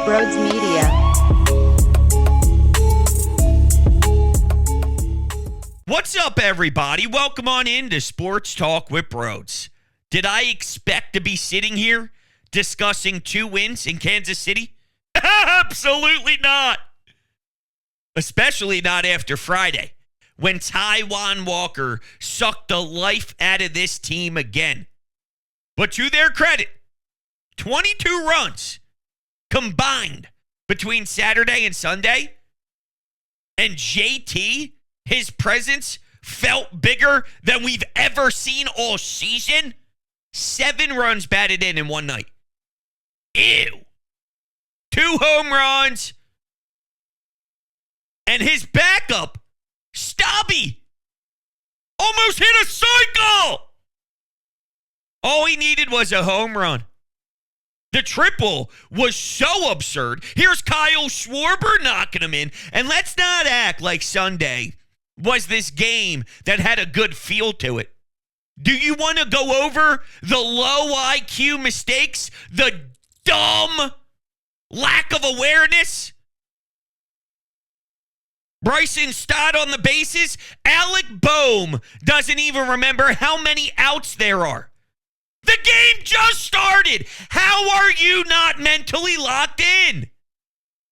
Brodes Media. What's up, everybody? Welcome on into Sports Talk with Brodes. Did I expect to be sitting here discussing 2 wins in Kansas City? Absolutely not. Especially not after Friday, when Taijuan Walker sucked the life out of this team again. But to their credit, 22 runs combined between Saturday and Sunday. And JT, his presence felt bigger than we've ever seen all season. 7 runs batted in one night. Ew. 2 home runs. And his backup, Stubby, almost hit a cycle. All he needed was a home run. The triple was so absurd. Here's Kyle Schwarber knocking him in. And let's not act like Sunday was this game that had a good feel to it. Do you want to go over the low IQ mistakes? The dumb lack of awareness? Bryson Stott on the bases. Alec Bohm doesn't even remember how many outs there are. The game just started. How are you not mentally locked in?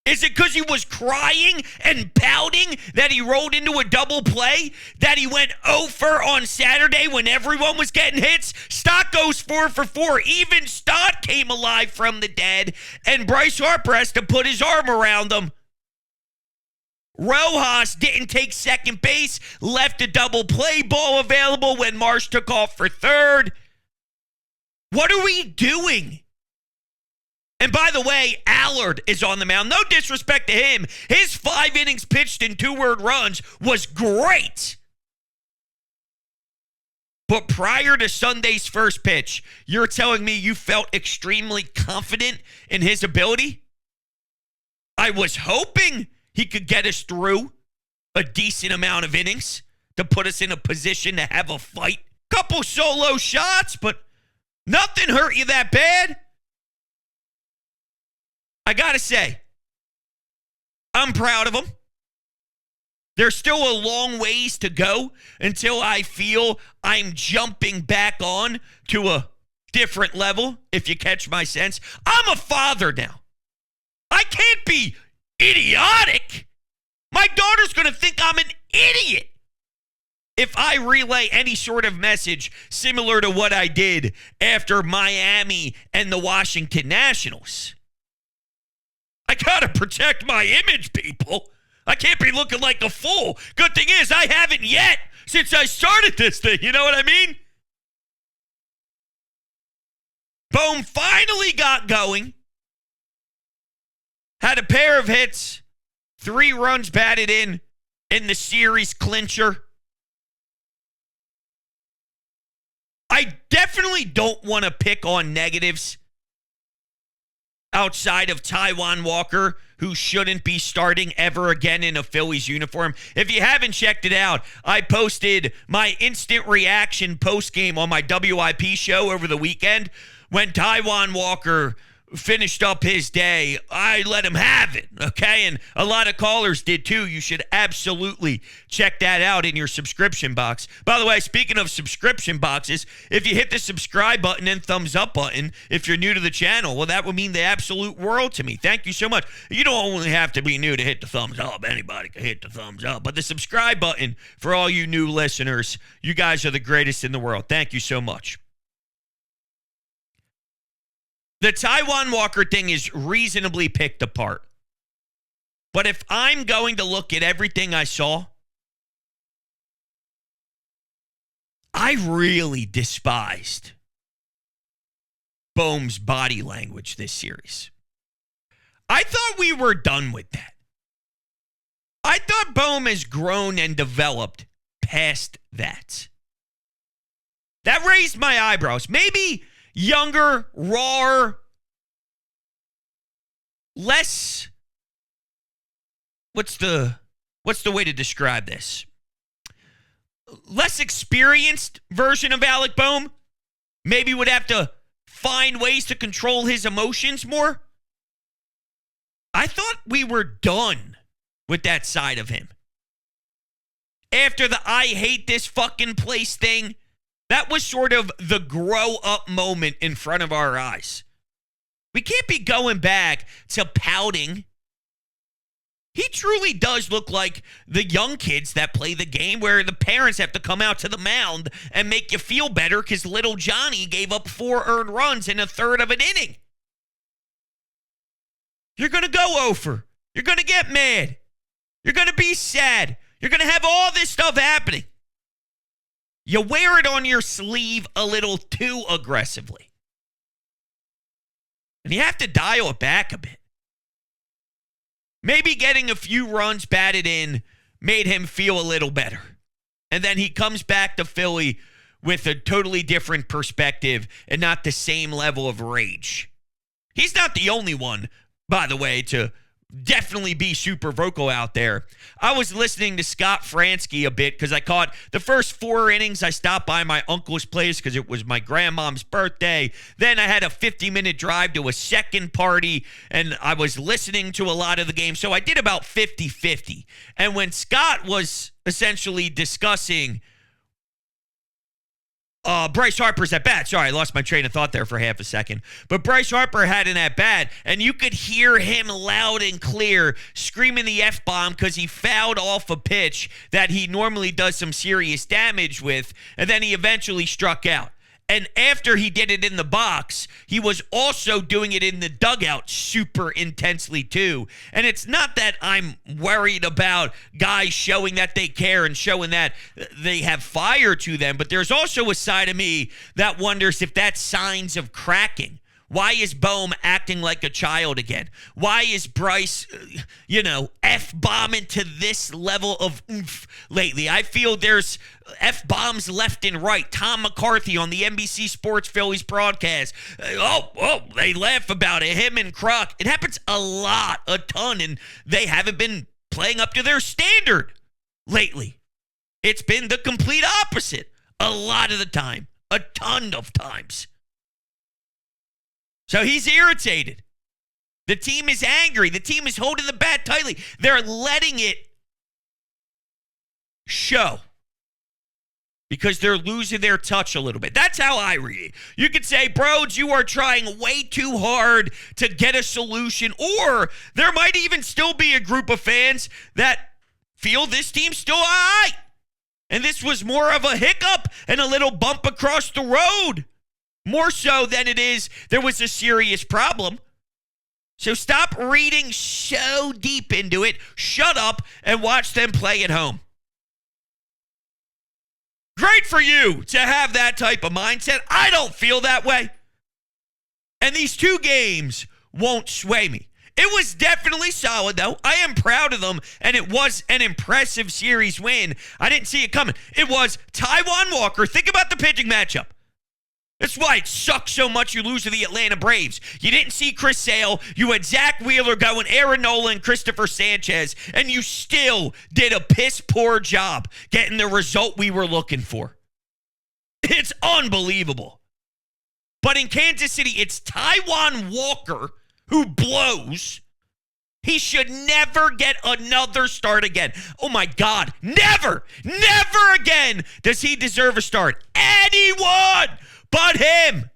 Is it because he was crying and pouting that he rolled into a double play? That he went 0 for on Saturday when everyone was getting hits? Stott goes 4 for 4. Even Stott came alive from the dead, and Bryce Harper has to put his arm around him. Rojas didn't take second base, left a double play ball available when Marsh took off for third. What are we doing? And by the way, Allard is on the mound. No disrespect to him. His 5 innings pitched in 2 earned runs was great. But prior to Sunday's first pitch, you're telling me you felt extremely confident in his ability? I was hoping he could get us through a decent amount of innings to put us in a position to have a fight. Couple solo shots, but nothing hurt you that bad. I gotta say, I'm proud of him. There's still a long ways to go until I feel I'm jumping back on to a different level, if you catch my sense. I'm a father now. I can't be idiotic. My daughter's gonna think I'm an idiot if I relay any sort of message similar to what I did after Miami and the Washington Nationals. I gotta protect my image, people. I can't be looking like a fool. Good thing is, I haven't yet since I started this thing. You know what I mean? Bohm finally got going. Had a pair of hits. 3 runs batted in the series clincher. I definitely don't want to pick on negatives outside of Taijuan Walker, who shouldn't be starting ever again in a Phillies uniform. If you haven't checked it out, I posted my instant reaction postgame on my WIP show over the weekend. When Taijuan Walker finished up his day, I let him have it, okay? And a lot of callers did too. You should absolutely check that out in your subscription box. By the way, speaking of subscription boxes, if you hit the subscribe button and thumbs up button, if you're new to the channel, well, that would mean the absolute world to me. Thank you so much. You don't only have to be new to hit the thumbs up. Anybody can hit the thumbs up. But the subscribe button, for all you new listeners, you guys are the greatest in the world. Thank you so much. The Taijuan Walker thing is reasonably picked apart. But if I'm going to look at everything I saw, I really despised Bohm's body language this series. I thought we were done with that. I thought Bohm has grown and developed past that. That raised my eyebrows. Maybe younger, rawer, less, what's the way to describe this? Less experienced version of Alec Bohm maybe would have to find ways to control his emotions more. I thought we were done with that side of him. After the I hate this fucking place thing, that was sort of the grow up moment in front of our eyes. We can't be going back to pouting. He truly does look like the young kids that play the game where the parents have to come out to the mound and make you feel better because little Johnny gave up 4 earned runs in a third of an inning. You're going to go over. You're going to get mad. You're going to be sad. You're going to have all this stuff happening. You wear it on your sleeve a little too aggressively. And you have to dial it back a bit. Maybe getting a few runs batted in made him feel a little better. And then he comes back to Philly with a totally different perspective and not the same level of rage. He's not the only one, by the way, to definitely be super vocal out there. I was listening to Scott Fransky a bit because I caught the first 4 innings. I stopped by my uncle's place because it was my grandmom's birthday. Then I had a 50-minute drive to a second party, and I was listening to a lot of the game. So I did about 50-50. And when Scott was essentially discussing Bryce Harper's at bat. Sorry, I lost my train of thought there for half a second. But Bryce Harper had an at bat, and you could hear him loud and clear screaming the F-bomb because he fouled off a pitch that he normally does some serious damage with, and then he eventually struck out. And after he did it in the box, he was also doing it in the dugout super intensely too. And it's not that I'm worried about guys showing that they care and showing that they have fire to them, but there's also a side of me that wonders if that's signs of cracking. Why is Bohm acting like a child again? Why is Bryce, F-bombing to this level of oomph lately? I feel there's F-bombs left and right. Tom McCarthy on the NBC Sports Phillies broadcast. They laugh about it. Him and Croc. It happens a ton, and they haven't been playing up to their standard lately. It's been the complete opposite a lot of the time, a ton of times. So he's irritated. The team is angry. The team is holding the bat tightly. They're letting it show because they're losing their touch a little bit. That's how I read it. You could say, Brodes, you are trying way too hard to get a solution, or there might even still be a group of fans that feel this team's still all right. And this was more of a hiccup and a little bump across the road. More so than it is there was a serious problem. So stop reading so deep into it. Shut up and watch them play at home. Great for you to have that type of mindset. I don't feel that way. And these 2 games won't sway me. It was definitely solid, though. I am proud of them, and it was an impressive series win. I didn't see it coming. It was Taijuan Walker. Think about the pitching matchup. That's why it sucks so much you lose to the Atlanta Braves. You didn't see Chris Sale. You had Zach Wheeler going, Aaron Nola, and Christopher Sanchez, and you still did a piss-poor job getting the result we were looking for. It's unbelievable. But in Kansas City, it's Taijuan Walker who blows. He should never get another start again. Oh, my God. Never again does he deserve a start. Anyone but him.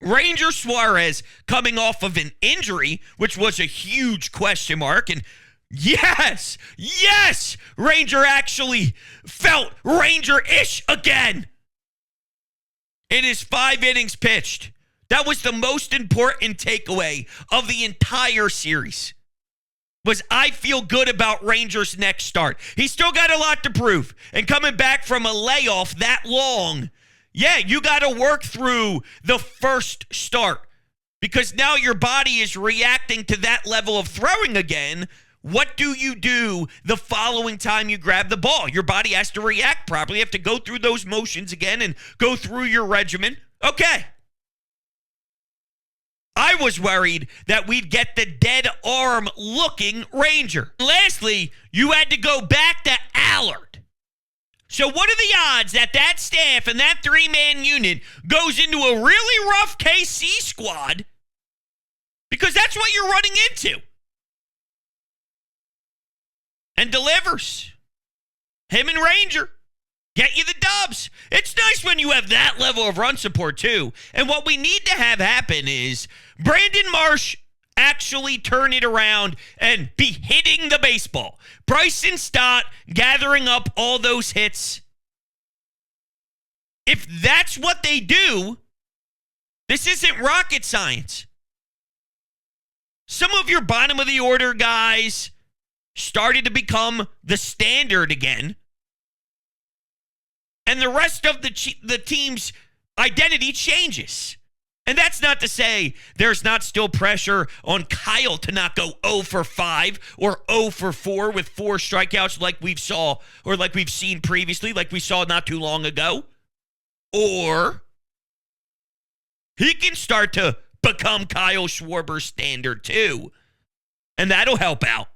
Ranger Suarez coming off of an injury, which was a huge question mark. And yes, Ranger actually felt Ranger-ish again. In his 5 innings pitched. That was the most important takeaway of the entire series. Was I feel good about Rangers' next start. He's still got a lot to prove. And coming back from a layoff that long, you got to work through the first start. Because now your body is reacting to that level of throwing again. What do you do the following time you grab the ball? Your body has to react properly. You have to go through those motions again and go through your regimen. Okay. I was worried that we'd get the dead arm looking Ranger. Lastly, you had to go back to Allard. So what are the odds that that staff and that 3-man unit goes into a really rough KC squad Because that's what you're running into. And delivers. Him and Ranger get you the dubs. It's nice when you have that level of run support, too. And what we need to have happen is Brandon Marsh actually turn it around and be hitting the baseball. Bryson Stott gathering up all those hits. If that's what they do, this isn't rocket science. Some of your bottom of the order guys started to become the standard again. And the rest of the team's identity changes. And that's not to say there's not still pressure on Kyle to not go 0 for 5 or 0 for 4 with 4 strikeouts like we've seen previously, like we saw not too long ago. Or he can start to become Kyle Schwarber's standard too. And that'll help out.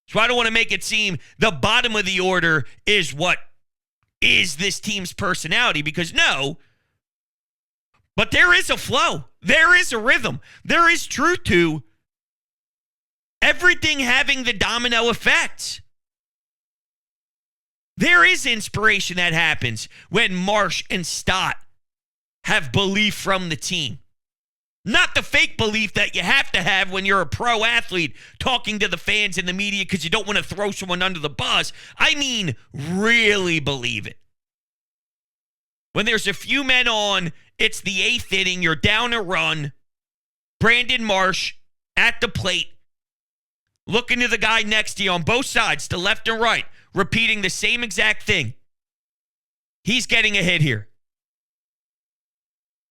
So I don't want to make it seem the bottom of the order is what is this team's personality, because no. But there is a flow. There is a rhythm. There is truth to everything having the domino effect. There is inspiration that happens when Marsh and Stott have belief from the team. Not the fake belief that you have to have when you're a pro athlete talking to the fans and the media because you don't want to throw someone under the bus. I mean, really believe it. When there's a few men on, it's the 8th inning, you're down a run. Brandon Marsh at the plate, looking to the guy next to you on both sides, to left and right, repeating the same exact thing. He's getting a hit here.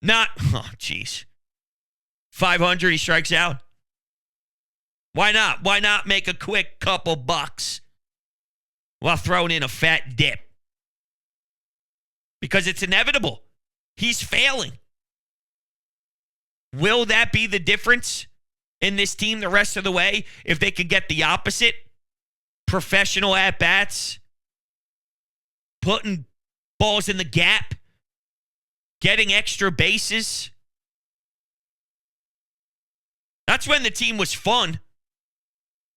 Not, 500, he strikes out. Why not? Why not make a quick couple bucks while throwing in a fat dip? Because it's inevitable. He's failing. Will that be the difference in this team the rest of the way if they could get the opposite? Professional at-bats, putting balls in the gap, getting extra bases. That's when the team was fun.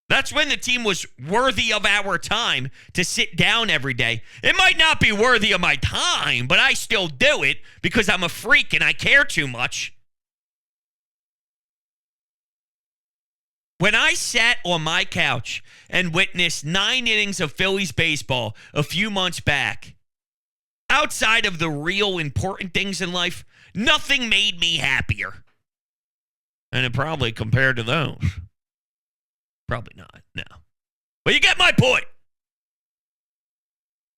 That's when the team was worthy of our time to sit down every day. It might not be worthy of my time, but I still do it because I'm a freak and I care too much. When I sat on my couch and witnessed 9 innings of Phillies baseball a few months back, outside of the real important things in life, nothing made me happier. And it probably compared to those. Probably not, no. But you get my point.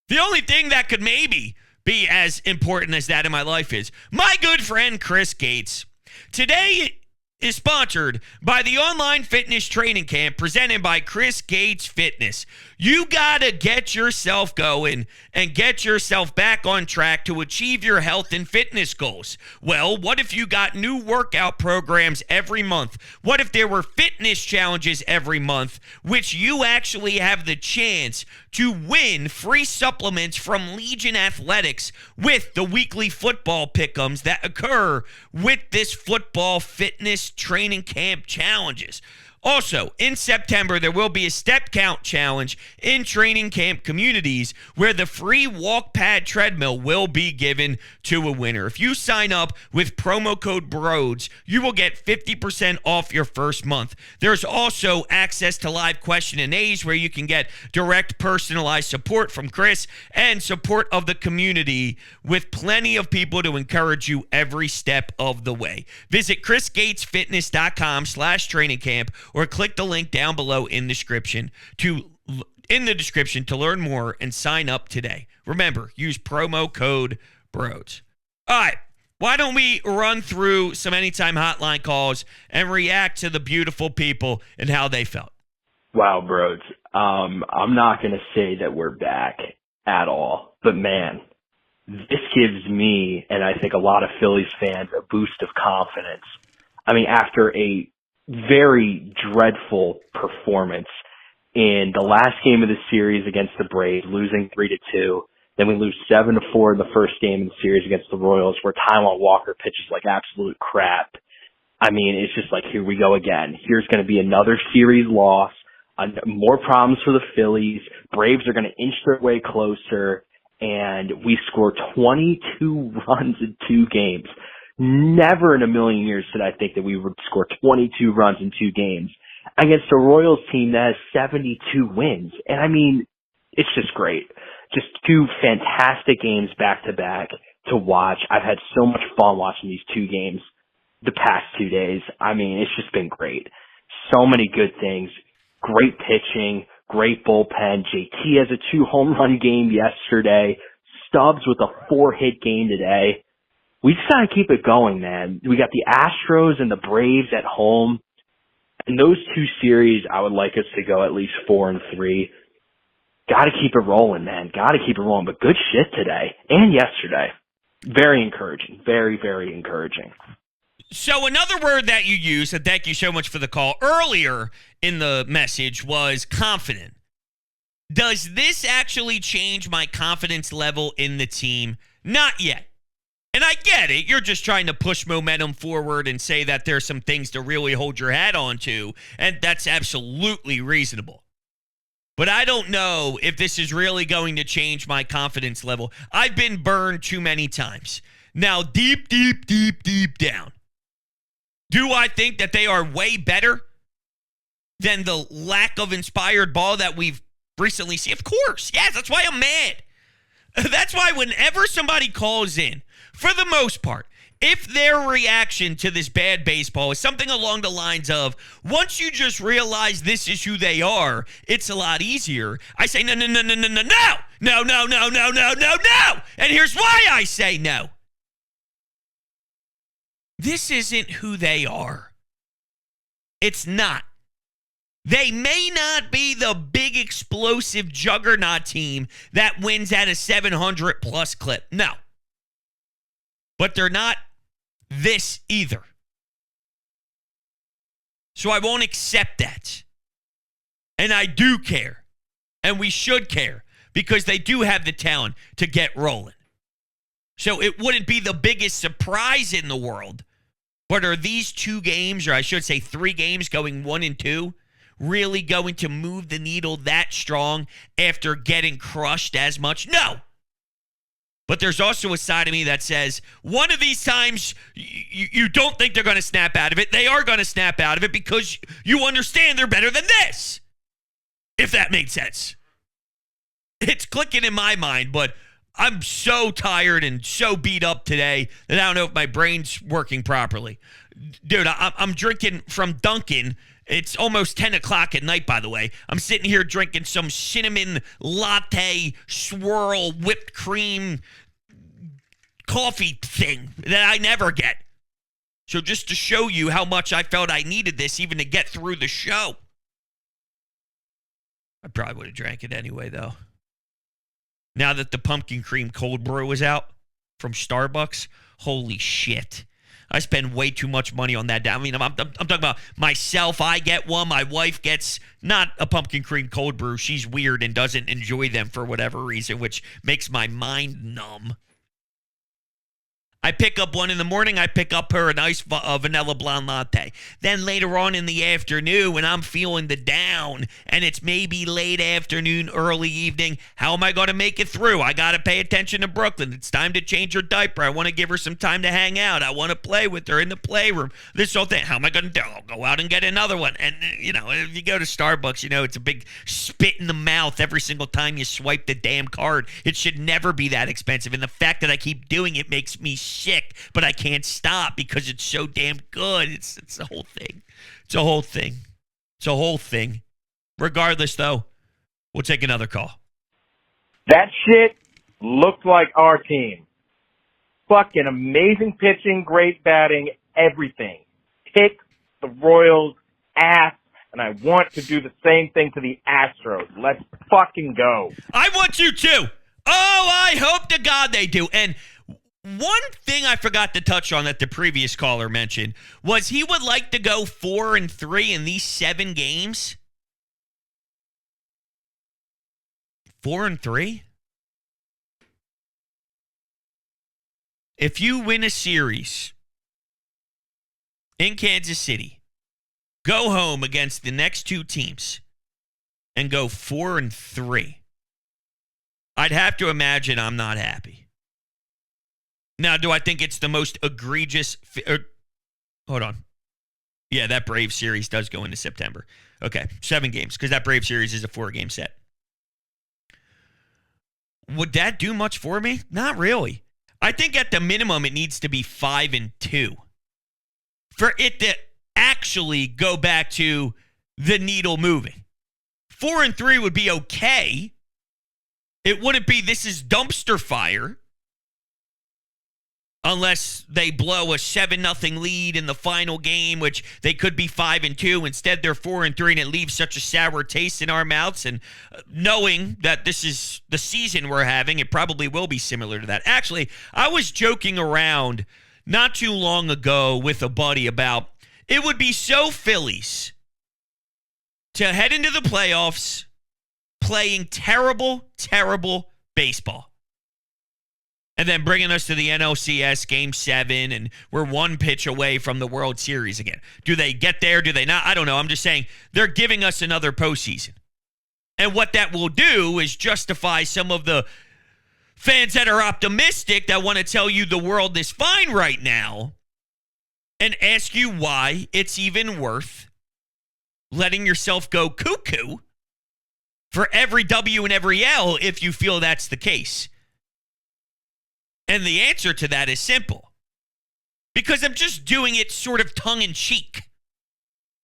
The only thing that could maybe be as important as that in my life is my good friend Chris Gates. Today is sponsored by the online fitness training camp presented by Chris Gates Fitness. You gotta get yourself going and get yourself back on track to achieve your health and fitness goals. Well, what if you got new workout programs every month? What if there were fitness challenges every month, which you actually have the chance to win free supplements from Legion Athletics with the weekly football pick'ems that occur with this football fitness training camp challenges. Also, in September, there will be a step count challenge in training camp communities where the free walk pad treadmill will be given to a winner. If you sign up with promo code Brodes, you will get 50% off your first month. There's also access to live question and A's where you can get direct personalized support from Chris and support of the community with plenty of people to encourage you every step of the way. Visit chrisgatesfitness.com/training camp or click the link down below in the description to learn more and sign up today. Remember, use promo code Brodes. All right, why don't we run through some Anytime Hotline calls and react to the beautiful people and how they felt? Wow, Brodes. I'm not going to say that we're back at all, but man, this gives me, and I think a lot of Phillies fans, a boost of confidence. I mean, after a very dreadful performance in the last game of the series against the Braves, losing 3-2. Then we lose 7-4 in the first game of the series against the Royals, where Taijuan Walker pitches like absolute crap. I mean, it's just like, here we go again. Here's going to be another series loss, more problems for the Phillies. Braves are going to inch their way closer, and we score 22 runs in 2 games. Never in a million years did I think that we would score 22 runs in 2 games against a Royals team that has 72 wins. And I mean, it's just great. Just 2 fantastic games back to back to watch. I've had so much fun watching these 2 games the past 2 days. I mean, it's just been great. So many good things. Great pitching, great bullpen. JT has a 2 home run game yesterday. Stubbs with a 4-hit game today. We just gotta keep it going, man. We got the Astros and the Braves at home. And those 2 series, I would like us to go at least 4-3. Gotta keep it rolling, man. Gotta keep it rolling. But good shit today and yesterday. Very encouraging. Very, very encouraging. So another word that you used, and thank you so much for the call, earlier in the message was confident. Does this actually change my confidence level in the team? Not yet. And I get it. You're just trying to push momentum forward and say that there's some things to really hold your hat on to, and that's absolutely reasonable. But I don't know if this is really going to change my confidence level. I've been burned too many times. Now, deep down, do I think that they are way better than the lack of inspired ball that we've recently seen? Of course. Yes, that's why I'm mad. That's why whenever somebody calls in, for the most part, if their reaction to this bad baseball is something along the lines of, once you just realize this is who they are, it's a lot easier, I say, no. And here's why I say no. This isn't who they are. It's not. They may not be the big explosive juggernaut team that wins at a 700-plus clip. No. But they're not this either. So I won't accept that. And I do care. And we should care because they do have the talent to get rolling. So it wouldn't be the biggest surprise in the world. But are these 2 games, or I should say 3 games going 1-2, really going to move the needle that strong after getting crushed as much? No. But there's also a side of me that says, one of these times, you don't think they're going to snap out of it. They are going to snap out of it because you understand they're better than this. If that makes sense. It's clicking in my mind, but I'm so tired and so beat up today that I don't know if my brain's working properly. Dude, I'm drinking from Dunkin'. It's almost 10 o'clock at night, by the way. I'm sitting here drinking some cinnamon latte swirl whipped cream coffee thing that I never get. So just to show you how much I felt I needed this even to get through the show. I probably would have drank it anyway, though. Now that the pumpkin cream cold brew is out from Starbucks, holy shit. I spend way too much money on that. I mean, I'm talking about myself. I get one. My wife gets not a pumpkin cream cold brew. She's weird and doesn't enjoy them for whatever reason, which makes my mind numb. I pick up one in the morning. I pick up her a nice vanilla blonde latte. Then later on in the afternoon, when I'm feeling the down, and it's maybe late afternoon, early evening, how am I going to make it through? I got to pay attention to Brooklyn. It's time to change her diaper. I want to give her some time to hang out. I want to play with her in the playroom. This whole thing. How am I going to do? I'll go out and get another one. And, you know, if you go to Starbucks, you know, it's a big spit in the mouth every single time you swipe the damn card. It should never be that expensive. And the fact that I keep doing it makes me sick, but I can't stop because it's so damn good. It's a whole thing. It's a whole thing. It's a whole thing. Regardless, though, we'll take another call. That shit looked like our team. Fucking amazing pitching, great batting, everything. Kick the Royals' ass, and I want to do the same thing to the Astros. Let's fucking go. I want you to. Oh, I hope to God they do. And one thing I forgot to touch on that the previous caller mentioned was he would like to go 4-3 in these 7 games. 4-3? If you win a series in Kansas City, go home against the next two teams, and go 4-3, I'd have to imagine I'm not happy. Now, do I think it's the most egregious? Hold on. Yeah, that Brave series does go into September. Okay, 7 games, because that Brave series is a 4-game set. Would that do much for me? Not really. I think at the minimum it needs to be 5-2 for it to actually go back to the needle moving. 4-3 would be okay. It wouldn't be this is dumpster fire unless they blow a 7-0 lead in the final game, which they could be 5-2. Instead, they're 4-3, and it leaves such a sour taste in our mouths. And knowing that this is the season we're having, it probably will be similar to that. Actually, I was joking around not too long ago with a buddy about it would be so Phillies to head into the playoffs playing terrible, terrible baseball. And then bringing us to the NLCS Game 7, and we're 1 pitch away from the World Series again. Do they get there? Do they not? I don't know. I'm just saying they're giving us another postseason. And what that will do is justify some of the fans that are optimistic that want to tell you the world is fine right now and ask you why it's even worth letting yourself go cuckoo for every W and every L if you feel that's the case. And the answer to that is simple. Because I'm just doing it sort of tongue-in-cheek.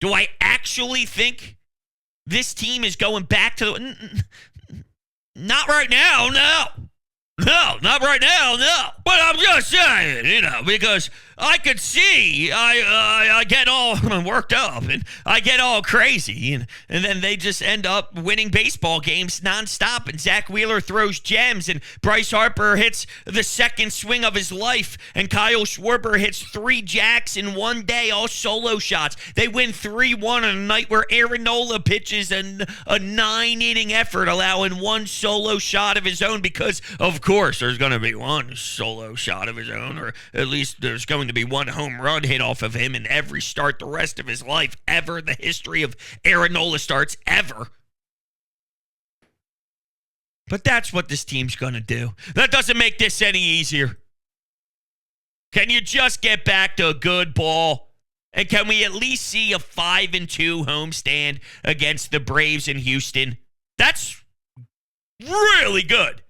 Do I actually think this team is going back to not right now, no. No, not right now, no. But I'm just saying, because I could see I get all worked up and I get all crazy. And then they just end up winning baseball games nonstop. And Zach Wheeler throws gems and Bryce Harper hits the second swing of his life. And Kyle Schwarber hits 3 jacks in one day, all solo shots. They win 3-1 on a night where Aaron Nola pitches a 9-inning effort, allowing 1 solo shot of his own because, of course, there's going to be 1 solo shot of his own, or at least there's going to be 1 home run hit off of him in every start the rest of his life ever, the history of Aaron Nola starts ever. But that's what this team's going to do. That doesn't make this any easier. Can you just get back to a good ball? And can we at least see a 5-2 homestand against the Braves in Houston? That's really good.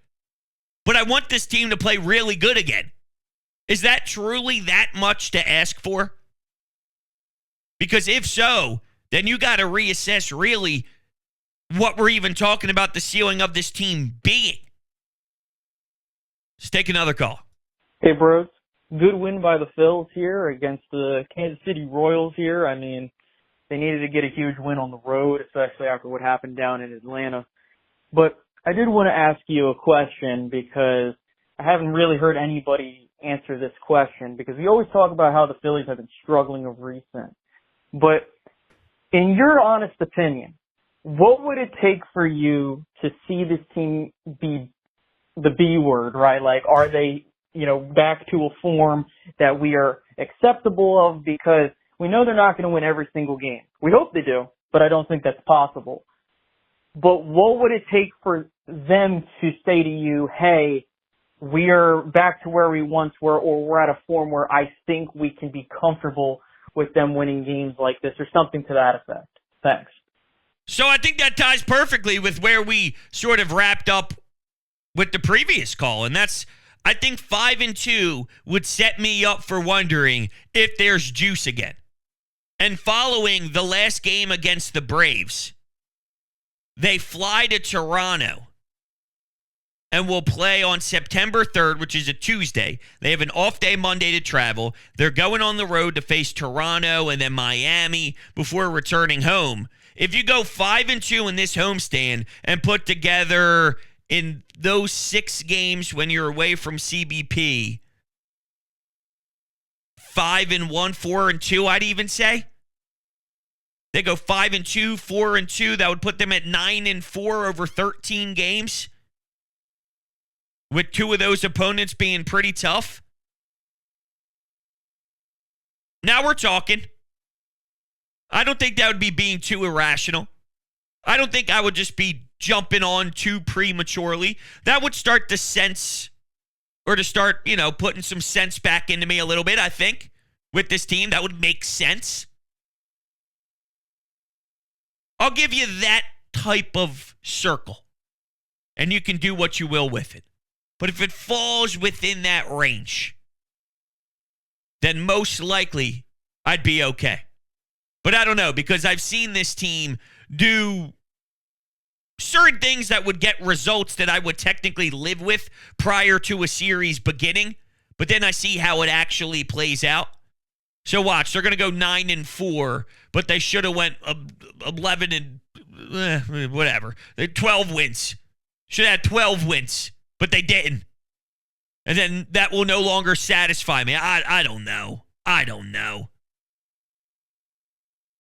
But I want this team to play really good again. Is that truly that much to ask for? Because if so, then you got to reassess really what we're even talking about the ceiling of this team being. Let's take another call. Hey, Brodes. Good win by the Phillies here against the Kansas City Royals here. I mean, they needed to get a huge win on the road, especially after what happened down in Atlanta. But I did want to ask you a question because I haven't really heard anybody answer this question, because we always talk about how the Phillies have been struggling of recent. But in your honest opinion, what would it take for you to see this team be the B word, right? Like, are they, back to a form that we are acceptable of? Because we know they're not going to win every single game. We hope they do, but I don't think that's possible. But what would it take for them to say to you, hey, we are back to where we once were, or we're at a form where I think we can be comfortable with them winning games like this, or something to that effect? Thanks. So I think that ties perfectly with where we sort of wrapped up with the previous call, and that's, I think 5-2 would set me up for wondering if there's juice again. And following the last game against the Braves, they fly to Toronto and will play on September 3rd, which is a Tuesday. They have an off day Monday to travel. They're going on the road to face Toronto and then Miami before returning home. If you go 5-2 in this homestand and put together in those 6 games when you're away from CBP, 5-1, 4-2, I'd even say. They go 5-2, 4-2. That would put them at 9-4 over 13 games, with 2 of those opponents being pretty tough. Now we're talking. I don't think that would be being too irrational. I don't think I would just be jumping on too prematurely. That would start to sense, or to start, putting some sense back into me a little bit, I think, with this team. That would make sense. I'll give you that type of circle, and you can do what you will with it. But if it falls within that range, then most likely I'd be okay. But I don't know, because I've seen this team do certain things that would get results that I would technically live with prior to a series beginning, but then I see how it actually plays out. So watch, they're going to go 9-4, but they should have went 11 and whatever. They're 12 wins. Should have had 12 wins, but they didn't. And then that will no longer satisfy me. I don't know. I don't know.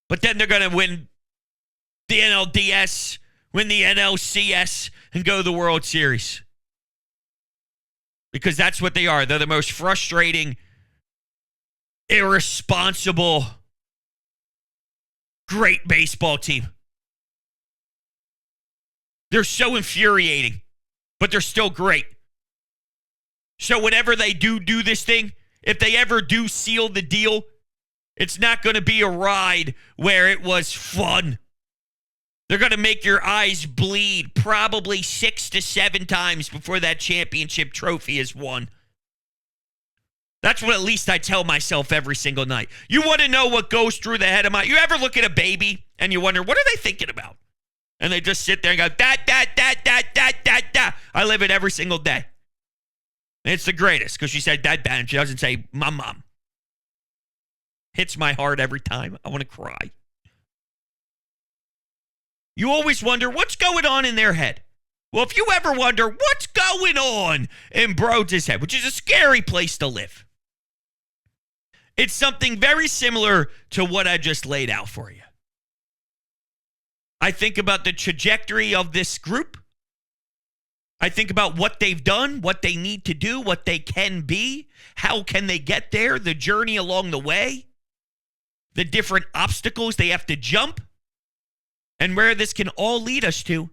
But then they're going to win the NLDS, win the NLCS, and go to the World Series. Because that's what they are. They're the most frustrating, irresponsible, great baseball team. They're so infuriating, but they're still great. So whenever they do this thing, if they ever do seal the deal, it's not going to be a ride where it was fun. They're going to make your eyes bleed probably 6 to 7 times before that championship trophy is won. That's what at least I tell myself every single night. You want to know what goes through the head of you ever look at a baby and you wonder, what are they thinking about? And they just sit there and go, da, da, da, da, da, da, da. I live it every single day. And it's the greatest because she said dad, dad, and she doesn't say mom. Hits my heart every time. I want to cry. You always wonder what's going on in their head. Well, if you ever wonder what's going on in Brodes' head, which is a scary place to live, it's something very similar to what I just laid out for you. I think about the trajectory of this group. I think about what they've done, what they need to do, what they can be, how can they get there, the journey along the way, the different obstacles they have to jump, and where this can all lead us to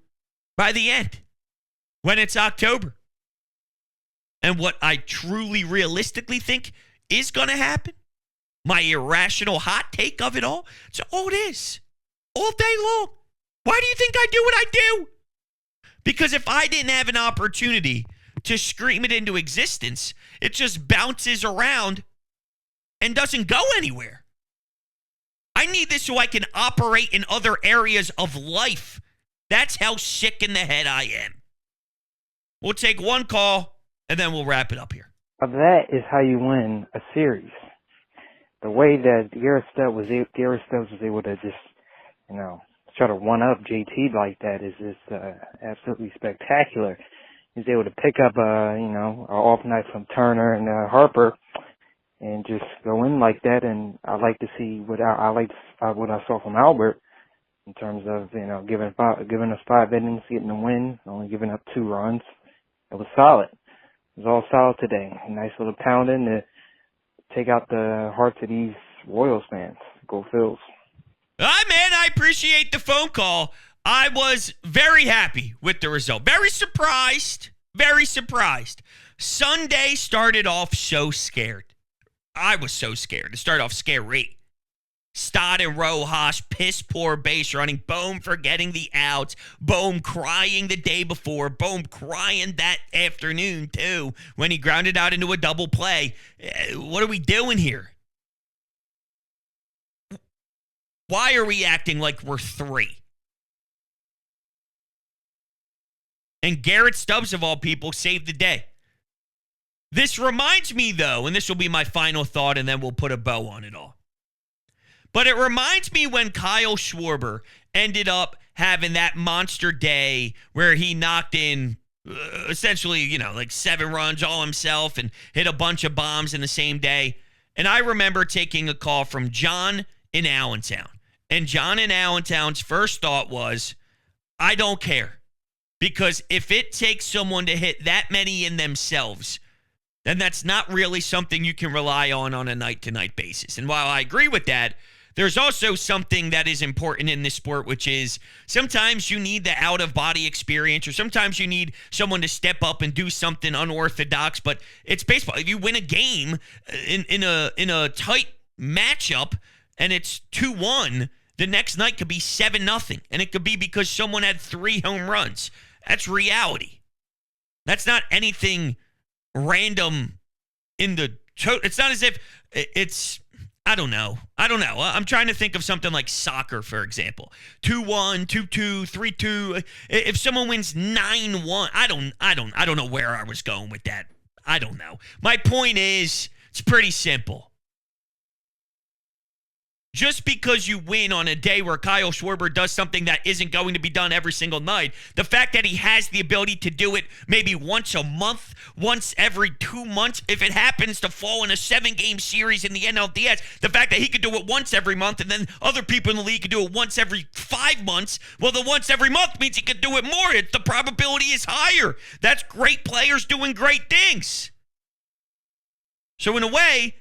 by the end, when it's October. And what I truly realistically think is going to happen, my irrational hot take of it all, it's all it is, all day long. Why do you think I do what I do? Because if I didn't have an opportunity to scream it into existence, it just bounces around and doesn't go anywhere. I need this so I can operate in other areas of life. That's how sick in the head I am. We'll take one call, and then we'll wrap it up here. That is how you win a series. The way that Garrett Stubbs was able to just, try to one-up JT like that is just absolutely spectacular. He's able to pick up, an off night from Turner and Harper and just go in like that. And I like to see what I saw from Albert in terms of, giving us 5 innings, getting the win, only giving up 2 runs. It was solid. It was all solid today. A nice little pounding to take out the hearts of these Royals fans. Go Phils. All right, man, I appreciate the phone call. I was very happy with the result. Very surprised. Sunday started off so scared. I was so scared. It started off scary. Stott and Rojas, piss poor base running. Bohm forgetting the outs. Bohm crying the day before. Bohm crying that afternoon, too, when he grounded out into a double play. What are we doing here? Why are we acting like we're 3? And Garrett Stubbs, of all people, saved the day. This reminds me, though, and this will be my final thought, and then we'll put a bow on it all. But it reminds me when Kyle Schwarber ended up having that monster day where he knocked in essentially, like 7 runs all himself and hit a bunch of bombs in the same day. And I remember taking a call from John in Allentown. And John in Allentown's first thought was, I don't care. Because if it takes someone to hit that many in themselves, then that's not really something you can rely on a night-to-night basis. And while I agree with that, there's also something that is important in this sport, which is sometimes you need the out-of-body experience, or sometimes you need someone to step up and do something unorthodox. But it's baseball. If you win a game in a tight matchup and it's 2-1, the next night could be 7-0, and it could be because someone had 3 home runs. That's reality. That's not anything random in the it's not as if it's I don't know. I'm trying to think of something like soccer, for example. 2-1, 2-2, 3-2. If someone wins 9-1, I don't know where I was going with that. I don't know. My point is, it's pretty simple. Just because you win on a day where Kyle Schwarber does something that isn't going to be done every single night, the fact that he has the ability to do it maybe once a month, once every 2 months, if it happens to fall in a 7-game series in the NLDS, the fact that he could do it once every month and then other people in the league could do it once every 5 months, well, the once every month means he could do it more. The probability is higher. That's great players doing great things. So in a way,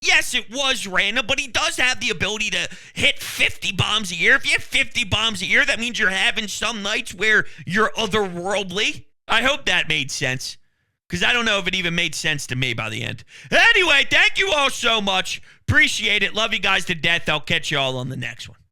yes, it was random, but he does have the ability to hit 50 bombs a year. If you hit 50 bombs a year, that means you're having some nights where you're otherworldly. I hope that made sense, because I don't know if it even made sense to me by the end. Anyway, thank you all so much. Appreciate it. Love you guys to death. I'll catch you all on the next one.